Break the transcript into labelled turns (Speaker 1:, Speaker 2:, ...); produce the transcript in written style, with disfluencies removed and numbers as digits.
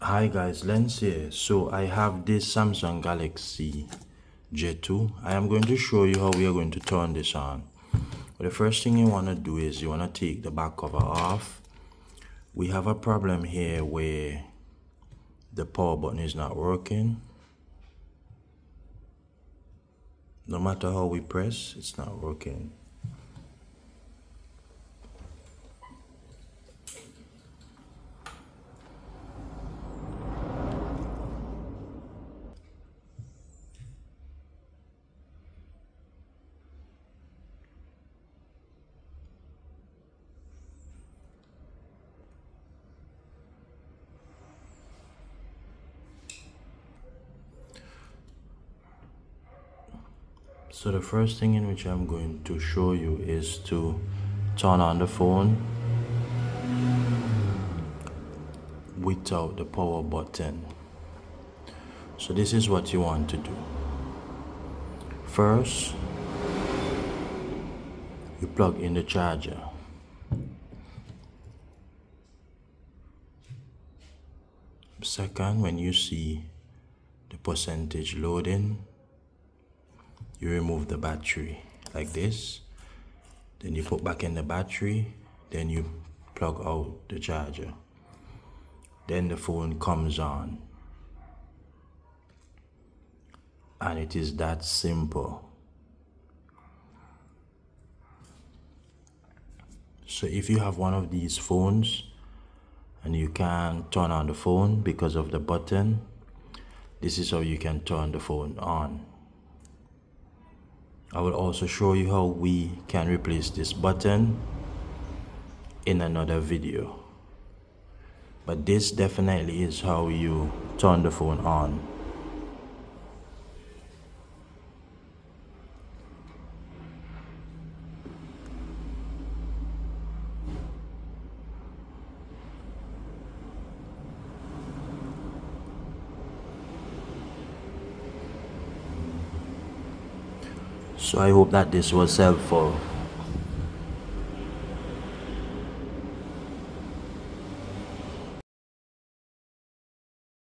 Speaker 1: Hi guys, Lens here. So I have this Samsung Galaxy J2. I am going to show you how we are going to turn this on. But the first thing you want to do is you want to take the back cover off. We have a problem here where the power button is not working. No matter how we press, it's not working. So the first thing in which I'm going to show you is to turn on the phone without the power button. So this is what you want to do. First, you plug in the charger. Second, when you see the percentage loading, you remove the battery like this. Then you put back in the battery, then you plug out the charger. Then the phone comes on. And it is that simple. So if you have one of these phones and you can't turn on the phone because of the button, this is how you can turn the phone on. I will also show you how we can replace this button in another video. But this definitely is how you turn the phone on. So I hope that this was helpful.